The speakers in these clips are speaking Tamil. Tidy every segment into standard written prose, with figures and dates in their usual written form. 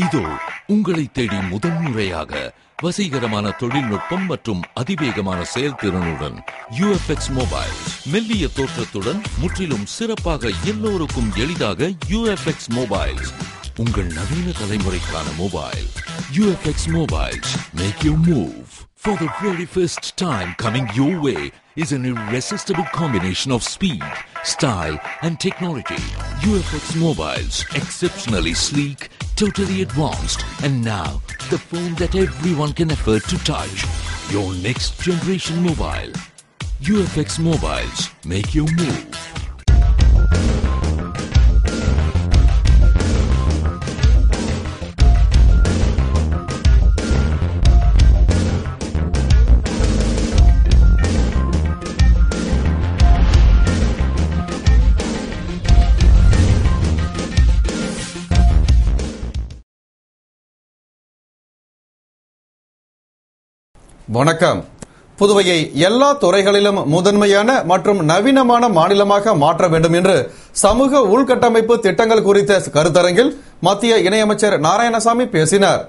இதோ உங்களை தேடி முதன்முறையாக வசீகரமான தொழில்நுட்பம் மற்றும் அதிவேகமான செயல்திறனுடன் UFX மொபைல். மெல்லிய தோற்றத்துடன் முற்றிலும் சிறப்பாக எல்லோருக்கும் எளிதாக UFX மொபைல். உங்கள் நவீன தலைமுறைக்கான mobile. UFX Mobiles make you move. For the very first time coming your way is an irresistible combination of speed, style and technology. UFX Mobiles, exceptionally sleek, totally advanced, and now the phone that everyone can afford to touch. Your next generation mobile. UFX Mobiles make you move. வணக்கம். புதுவையை எல்லா துறைகளிலும் முதன்மையான மற்றும் நவீனமான மாநிலமாக மாற்ற வேண்டும் என்று சமூக உள்கட்டமைப்பு திட்டங்கள் குறித்த கருத்தரங்கில் மத்திய இணையமைச்சர் நாராயணசாமி பேசினார்.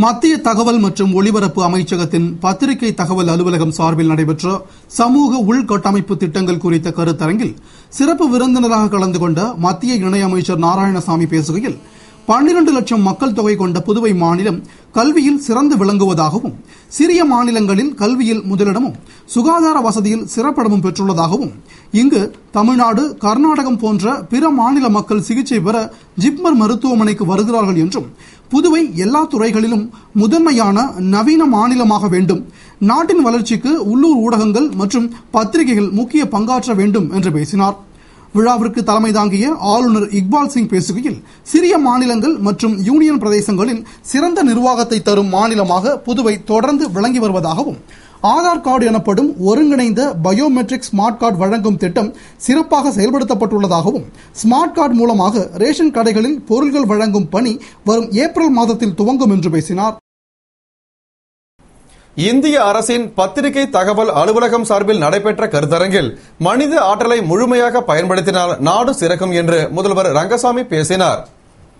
மத்திய தகவல் மற்றும் ஒலிபரப்பு அமைச்சகத்தின் பத்திரிகை தகவல் அலுவலகம் சார்பில் நடைபெற்ற சமூக உள்கட்டமைப்பு திட்டங்கள் குறித்த கருத்தரங்கில் சிறப்பு விருந்தினராக கலந்து கொண்ட மத்திய இணையமைச்சர் நாராயணசாமி பேசுகையில் 12 லட்சம் மக்கள் தொகை கொண்ட புதுவை மாநிலம் கல்வியில் சிறந்து விளங்குவதாகவும் சிறிய மாநிலங்களில் கல்வியில் முதலிடமும் சுகாதார வசதியில் சிறப்பிடமும் பெற்றுள்ளதாகவும் இங்கு தமிழ்நாடு, கர்நாடகம் போன்ற பிற மாநில மக்கள் சிகிச்சை பெற ஜிப்மர் மருத்துவமனைக்கு வருகிறார்கள் என்றும் புதுவை எல்லா துறைகளிலும் முதன்மையான நவீன மாநிலமாக வேண்டும், நாட்டின் வளர்ச்சிக்கு உள்ளூர் ஊடகங்கள் மற்றும் பத்திரிகைகள் முக்கிய பங்காற்ற வேண்டும் என்று பேசினார். விழாவிற்கு தலைமை தாங்கிய ஆளுநர் இக்பால் சிங் பேசுகையில் சிறிய மாநிலங்கள் மற்றும் யூனியன் பிரதேசங்களில் சிறந்த நிர்வாகத்தை தரும் மாநிலமாக புதுவை தொடர்ந்து விளங்கி வருவதாகவும் ஆதார் கார்டு எனப்படும் ஒருங்கிணைந்த பயோமெட்ரிக் ஸ்மார்ட் கார்டு வழங்கும் திட்டம் சிறப்பாக செயல்படுத்தப்பட்டுள்ளதாகவும் ஸ்மார்ட் கார்டு மூலமாக ரேஷன் கடைகளில் பொருட்கள் வழங்கும் பணி வரும் ஏப்ரல் மாதத்தில் துவங்கும் என்று பேசினார். இந்திய அரசின் பத்திரிகை தகவல் அலுவலகம் சார்பில் நடைபெற்ற கருத்தரங்கில் மனித ஆற்றலை முழுமையாக பயன்படுத்தினால் நாடு சிறக்கும் என்று முதல்வர் ரங்கசாமி பேசினார்.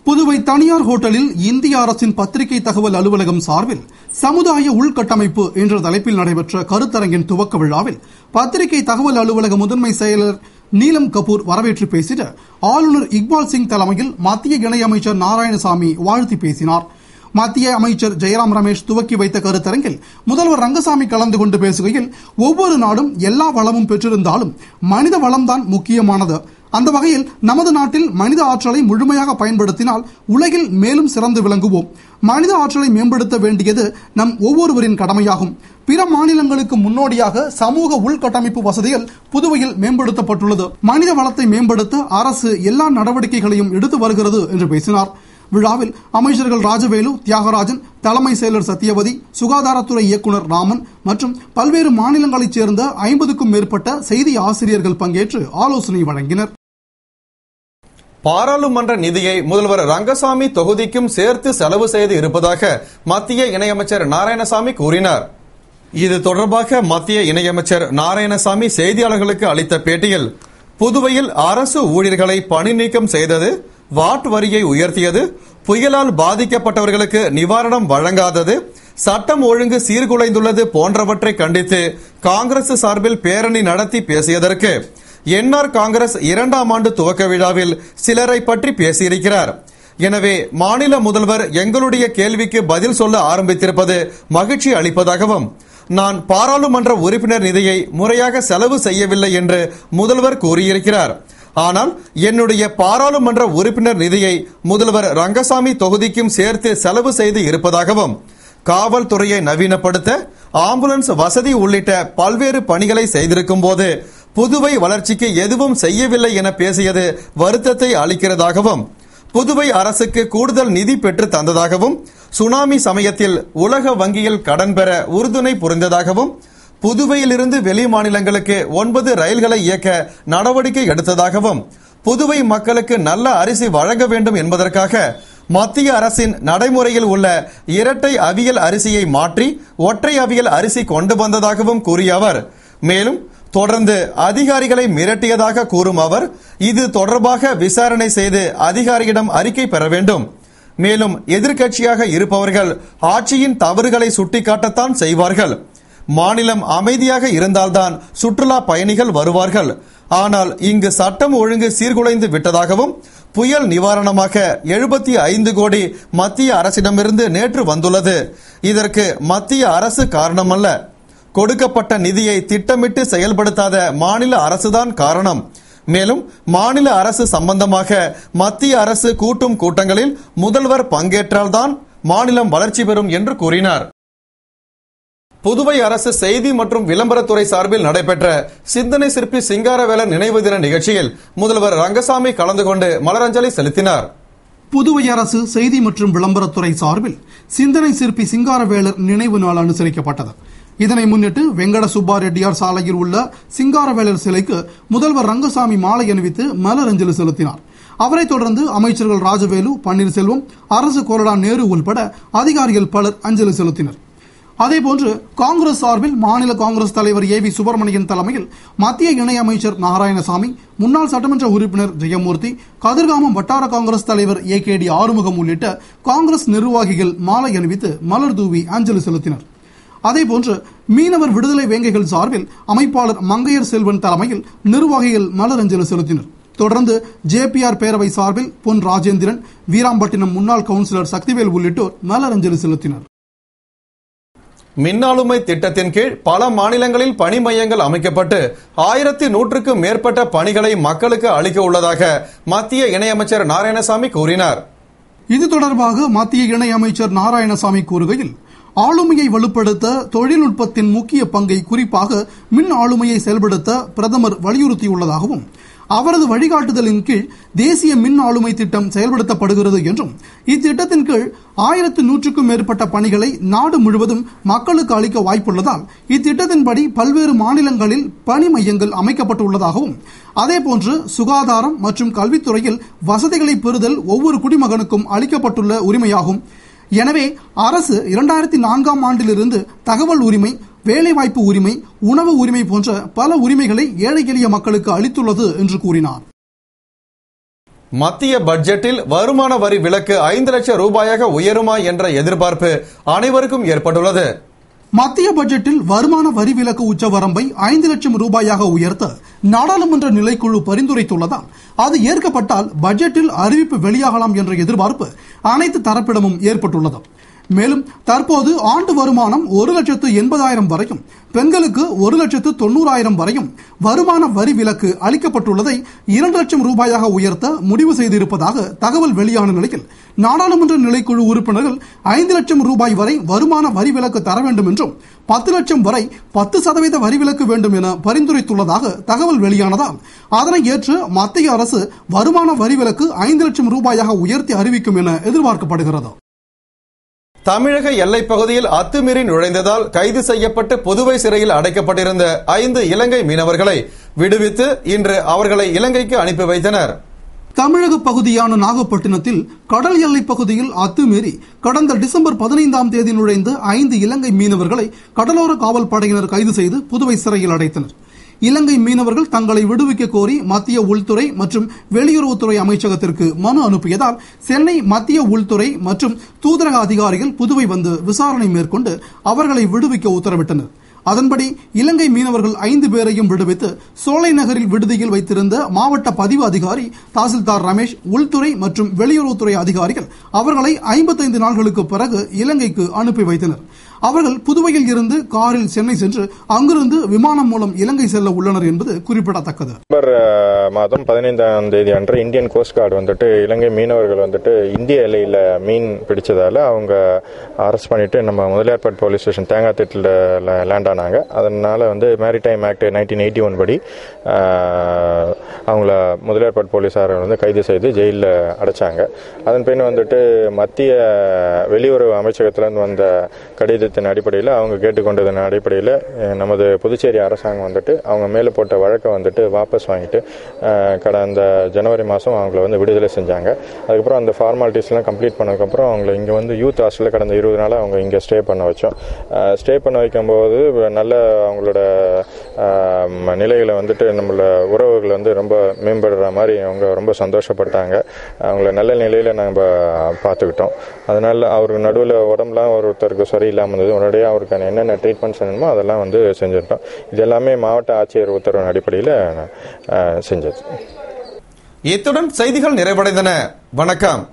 புதுவை தனியார் ஹோட்டலில் இந்திய அரசின் பத்திரிகை தகவல் அலுவலகம் சார்பில் சமுதாய உள்கட்டமைப்பு என்ற தலைப்பில் நடைபெற்ற கருத்தரங்கின் துவக்க விழாவில் பத்திரிகை தகவல் அலுவலக முதன்மை செயலர் நீலம் கபூர் வரவேற்று பேசிட ஆளுநர் இக்பால் சிங் தலைமையில் மத்திய இணையமைச்சர் நாராயணசாமி வாழ்த்தி பேசினார். மத்திய அமைச்சர் ஜெயராம் ரமேஷ் துவக்கி வைத்த கருத்தரங்கில் முதல்வர் ரங்கசாமி கலந்து கொண்டு பேசுகையில் ஒவ்வொரு நாடும் எல்லா வளமும் பெற்றிருந்தாலும் மனித வளம்தான் முக்கியமானது. அந்த வகையில் நமது நாட்டில் மனித ஆற்றலை முழுமையாக பயன்படுத்தினால் உலகில் மேலும் சிறந்து விளங்குவோம். மனித ஆற்றலை மேம்படுத்த வேண்டியது நம் ஒவ்வொருவரின் கடமையாகும். பிற மாநிலங்களுக்கு முன்னோடியாக சமூக உள்கட்டமைப்பு வசதிகள் புதுவையில் மேம்படுத்தப்பட்டுள்ளது. மனித வளத்தை மேம்படுத்த அரசு எல்லா நடவடிக்கைகளையும் எடுத்து வருகிறது என்று பேசினார். விழாவில் அமைச்சர்கள் ராஜவேலு, தியாகராஜன், தலைமை செயலர் சத்தியவதி, சுகாதாரத்துறை இயக்குநர் ராமன் மற்றும் பல்வேறு மாநிலங்களைச் சேர்ந்த 50க்கும் மேற்பட்ட செய்தி ஆசிரியர்கள் பங்கேற்று ஆலோசனை வழங்கினர். பாராளுமன்ற நிதியை முதல்வர் ரங்கசாமி தொகுதிக்கும் சேர்த்து செலவு செய்து இருப்பதாக மத்திய இணையமைச்சர் நாராயணசாமி கூறினார். இது தொடர்பாக மத்திய இணையமைச்சர் நாராயணசாமி செய்தியாளர்களுக்கு அளித்த பேட்டியில், புதுவையில் அரசு ஊழியர்களை பணி நீக்கம் செய்தது, வாட் வரியை உயர்த்தியது, புயலால் பாதிக்கப்பட்டவர்களுக்கு நிவாரணம் வழங்காதது, சட்டம் ஒழுங்கு சீர்குலைந்துள்ளது போன்றவற்றை கண்டித்து காங்கிரஸ் சார்பில் பேரணி நடத்தி பேசியதற்கு என்ஆர் காங்கிரஸ் 2ஆம் ஆண்டு துவக்க விழாவில் சிலரை பற்றி பேசியிருக்கிறார். எனவே மாநில முதல்வர் எங்களுடைய கேள்விக்கு பதில் சொல்ல ஆரம்பித்திருப்பது மகிழ்ச்சி அளிப்பதாகவும், நான் பாராளுமன்ற உறுப்பினர் நிதியை முறையாக செலவு செய்யவில்லை என்று முதல்வர் கூறியிருக்கிறார். ஆனால் என்னுடைய பாராளுமன்ற உறுப்பினர் நிதியை முதல்வர் ரங்கசாமி தொகுதிக்கும் சேர்த்து செலவு செய்து இருப்பதாகவும், காவல்துறையை நவீனப்படுத்த ஆம்புலன்ஸ் வசதி உள்ளிட்ட பல்வேறு பணிகளை செய்திருக்கும் போது புதுவை வளர்ச்சிக்கு எதுவும் செய்யவில்லை என பேசியது வருத்தத்தை அளிக்கிறதாகவும், புதுவை அரசுக்கு கூடுதல் நிதி பெற்று தந்ததாகவும், சுனாமி சமயத்தில் உலக வங்கியில் கடன் பெற உறுதுணை புரிந்ததாகவும், புதுவையிலிருந்து வெளி மாநிலங்களுக்கு 9 ரயில்களை இயக்க நடவடிக்கை எடுத்ததாகவும், புதுவை மக்களுக்கு நல்ல அரிசி வழங்க வேண்டும் என்பதற்காக மத்திய அரசின் நடைமுறையில் உள்ள இரட்டை அவியல் அரிசியை மாற்றி ஒற்றை அவியல் அரிசி கொண்டு வந்ததாகவும் கூறிய அவர், மேலும் தொடர்ந்து அதிகாரிகளை மிரட்டியதாக கூறும் அவர், இது தொடர்பாக விசாரணை செய்து அதிகாரியிடம் அறிக்கை பெற வேண்டும். மேலும் எதிர்க்கட்சியாக இருப்பவர்கள் ஆட்சியின் தவறுகளை சுட்டிக்காட்டத்தான் செய்வார்கள். மாநிலம் அமைதியாக இருந்தால்தான் சுற்றுலா பயணிகள் வருவார்கள். ஆனால் இங்கு சட்டம் ஒழுங்கு சீர்குலைந்து விட்டதாகவும் புயல் நிவாரணமாக 75 கோடி மத்திய அரசிடமிருந்து நேற்று வந்துள்ளது. இதற்கு மத்திய அரசு காரணமல்ல, கொடுக்கப்பட்ட நிதியை திட்டமிட்டு செயல்படுத்தாத மாநில அரசுதான் காரணம். மேலும் மாநில அரசு சம்பந்தமாக மத்திய அரசு கூட்டும் கூட்டங்களில் முதல்வர் பங்கேற்றால்தான் மாநிலம் வளர்ச்சி பெறும் என்று கூறினார். புதுவை அரசு செய்தி மற்றும் விளம்பரத்துறை சார்பில் நடைபெற்ற சிந்தனை சிற்பி சிங்காரவேலர் நினைவு தின நிகழ்ச்சியில் முதல்வர் ரங்கசாமி கலந்து கொண்டு மலரஞ்சலி செலுத்தினார். புதுவை அரசு செய்தி மற்றும் விளம்பரத்துறை சார்பில் சிந்தனை சிற்பி சிங்காரவேலர் நினைவு நாள் அனுசரிக்கப்பட்டது. இதனை முன்னிட்டு வெங்கட சுப்பா ரெட்டியார் சாலையில் உள்ள சிங்காரவேலர் சிலைக்கு முதல்வர் ரங்கசாமி மாலை அணிவித்து மலரஞ்சலி செலுத்தினார். அவரைத் தொடர்ந்து அமைச்சர்கள் ராஜவேலு, பன்னீர்செல்வம், அரசு கொறடா நேரு உள்பட அதிகாரிகள் பலர் அஞ்சலி செலுத்தினர். அதேபோன்று காங்கிரஸ் சார்பில் மாநில காங்கிரஸ் தலைவர் ஏவி சுப்பிரமணியன் தலைமையில் மத்திய இணையமைச்சர் நாராயணசாமி, முன்னாள் சட்டமன்ற உறுப்பினர் ஜெயமூர்த்தி, கதிர்காமம் வட்டார காங்கிரஸ் தலைவர் AKD ஆறுமுகம் உள்ளிட்ட காங்கிரஸ் நிர்வாகிகள் மாலை அணிவித்து மலர் தூவி அஞ்சலி செலுத்தினர். அதேபோன்று மீனவர் விடுதலை வேங்கைகள் சார்பில் அமைப்பாளர் மங்கையர் செல்வன் தலைமையில் நிர்வாகிகள் மலர் அஞ்சலி செலுத்தினர். தொடர்ந்து JPR பேரவை சார்பில் பொன் ராஜேந்திரன், வீராம்பட்டினம் முன்னாள் கவுன்சிலர் சக்திவேல் உள்ளிட்டோர் மலர் அஞ்சலி செலுத்தினர். மின்னாளுமை திட்டத்தின் கீழ் பல மாநிலங்களில் பணி மையங்கள் அமைக்கப்பட்டு 1100க்கும் மேற்பட்ட பணிகளை மக்களுக்கு அளிக்க உள்ளதாக மத்திய இணையமைச்சர் நாராயணசாமி கூறினார். இது தொடர்பாக மத்திய இணையமைச்சர் நாராயணசாமி கூறுகையில், ஆளுமையை வலுப்படுத்த தொழில்நுட்பத்தின் முக்கிய பங்கை குறிப்பாக மின் ஆளுமையை செயல்படுத்த பிரதமர் வலியுறுத்தியுள்ளதாகவும், அவரது வழிகாட்டுதலின் கீழ் தேசிய மின் ஆளுமை திட்டம் செயல்படுத்தப்படுகிறது என்றும், இத்திட்டத்தின் கீழ் 1100க்கும் மேற்பட்ட பணிகளை நாடு முழுவதும் மக்களுக்கு அளிக்க வாய்ப்புள்ளதால் இத்திட்டத்தின்படி பல்வேறு மாநிலங்களில் பணி மையங்கள் அமைக்கப்பட்டுள்ளதாகவும், அதேபோன்று சுகாதாரம் மற்றும் கல்வித்துறையில் வசதிகளை பெறுதல் ஒவ்வொரு குடிமகனுக்கும் அளிக்கப்பட்டுள்ள உரிமையாகும். எனவே அரசு 2004ஆம் ஆண்டிலிருந்து தகவல் உரிமை, வேலைவாய்ப்பு உரிமை, உணவு உரிமை போன்ற பல உரிமைகளை ஏழை எளிய மக்களுக்கு அளித்துள்ளது என்று கூறினார். மத்திய பட்ஜெட்டில் வருமான வரி விலக்கு 5 லட்சம் ரூபாயாக உயருமா என்ற எதிர்பார்ப்பு அனைவருக்கும் ஏற்பட்டுள்ளது. மத்திய பட்ஜெட்டில் வருமான வரி விலக்கு உச்சவரம்பை 5 லட்சம் ரூபாயாக உயர்த்த நாடாளுமன்ற நிலைக்குழு பரிந்துரைத்துள்ளதால் அது ஏற்கப்பட்டால் பட்ஜெட்டில் அறிவிப்பு வெளியாகலாம் என்ற எதிர்பார்ப்பு அனைத்து தரப்பிடமும் ஏற்பட்டுள்ளது. மேலும் தற்போது ஆண்டு வருமானம் 1,80,000 வரையும், பெண்களுக்கு 1,90,000 வரையும் வருமான வரி விலக்கு அளிக்கப்பட்டுள்ளதை 2 லட்சம் ரூபாயாக உயர்த்த முடிவு செய்திருப்பதாக தகவல் வெளியான நிலையில் நாடாளுமன்ற நிலைக்குழு உறுப்பினர்கள் 5 லட்சம் ரூபாய் வரை வருமான வரி விலக்கு தர வேண்டும் என்றும் 10 லட்சம் வரை 10% வரி விலக்கு வேண்டும் என பரிந்துரைத்துள்ளதாக தகவல் வெளியானதால் அதனை ஏற்று மத்திய அரசு வருமான வரி விலக்கு 5 லட்சம் ரூபாயாக உயர்த்தி அறிவிக்கும் என எதிர்பார்க்கப்படுகிறது. தமிழக எல்லைப் பகுதியில் அத்துமீறி நுழைந்ததால் கைது செய்யப்பட்டு புதுவை சிறையில் அடைக்கப்பட்டிருந்த 5 இலங்கை மீனவர்களை விடுவித்து இன்று அவர்களை இலங்கைக்கு அனுப்பி வைத்தனர். தமிழக பகுதியான நாகப்பட்டினத்தில் கடல் எல்லைப் பகுதியில் அத்துமீறி கடந்த டிசம்பர் 15ஆம் தேதி நுழைந்த 5 இலங்கை மீனவர்களை கடலோர காவல் படையினர் கைது செய்து புதுவை சிறையில் அடைத்தனர். இலங்கை மீனவர்கள் தங்களை விடுவிக்க கோரி மத்திய உள்துறை மற்றும் வெளியுறவுத்துறை அமைச்சகத்திற்கு மனு அனுப்பியதால் சென்னை மத்திய உள்துறை மற்றும் தூதரக அதிகாரிகள் புதுவை வந்து விசாரணை மேற்கொண்டு அவர்களை விடுவிக்க உத்தரவிட்டனர். அதன்படி இலங்கை மீனவர்கள் 5 பேரையும் விடுவித்து சோலை நகரில் விடுதியில் வைத்திருந்த மாவட்ட பதிவு அதிகாரி, தாசில்தார் ரமேஷ், உள்துறை மற்றும் வெளியுறவுத்துறை அதிகாரிகள் அவர்களை 55 நாட்களுக்கு பிறகு இலங்கைக்கு அனுப்பி வைத்தனர். அவர்கள் புதுவையில் இருந்து காரில் சென்னை சென்று அங்கிருந்து விமானம் மூலம் இலங்கை செல்ல உள்ளனர் என்பது குறிப்பிடத்தக்கது. டிசம்பர் மாதம் 15ஆம் தேதி அன்று இந்தியன் கோஸ்ட் கார்டு வந்துட்டு இலங்கை மீனவர்கள் வந்துட்டு இந்திய எல்லையில் மீன் பிடிச்சதால அவங்க அரெஸ்ட் பண்ணிட்டு நம்ம முதலியார்பேட் போலீஸ் ஸ்டேஷன் தேங்காய்த்திட்டில் லேண்ட் ஆனாங்க. அதனால வந்து மேரிடைம் ஆக்ட் 1981 படி அவங்கள முதலியார்பேட் போலீஸார் வந்து கைது செய்து ஜெயிலில் அடைச்சாங்க. அதன் பின் வந்துட்டு மத்திய வெளியுறவு அமைச்சகத்திலிருந்து வந்த கடிதத்தை கடிதத்தின் அடிப்படையில் அவங்க கேட்டுக்கொண்டதன் அடிப்படையில் நமது புதுச்சேரி அரசாங்கம் வந்துட்டு அவங்க மேலே போட்ட வழக்கை வந்துட்டு வாபஸ் வாங்கிட்டு கடந்த ஜனவரி மாதம் அவங்கள வந்து விடுதலை செஞ்சாங்க. அதுக்கப்புறம் அந்த ஃபார்மாலிட்டிஸ்லாம் கம்ப்ளீட் பண்ணதுக்கப்புறம் அவங்கள இங்கே வந்து யூத் ஹாஸ்டலில் கடந்த 20 நாளாக அவங்க இங்கே ஸ்டே பண்ண வச்சோம். ஸ்டே பண்ண வைக்கும்போது நல்ல அவங்களோட நிலைகளை வந்துட்டு நம்மளோட உறவுகளை வந்து ரொம்ப மேம்படுற மாதிரி அவங்க ரொம்ப சந்தோஷப்பட்டாங்க. அவங்கள நல்ல நிலையில் நம்ம பார்த்துக்கிட்டோம். அதனால் அவருக்கு நடுவில் உடம்புலாம் ஒருத்தருக்கு சரியில்லாமல் இருந்தது. உடனடியாக அவருக்கான என்னென்ன ட்ரீட்மெண்ட் செய்யணுமோ அதெல்லாம் வந்து செஞ்சுருக்கோம். இது எல்லாமே மாவட்ட ஆட்சியர் உத்தரவின் அடிப்படையில் செஞ்சது. இத்துடன் செய்திகள் நிறைவடைந்தன. வணக்கம்.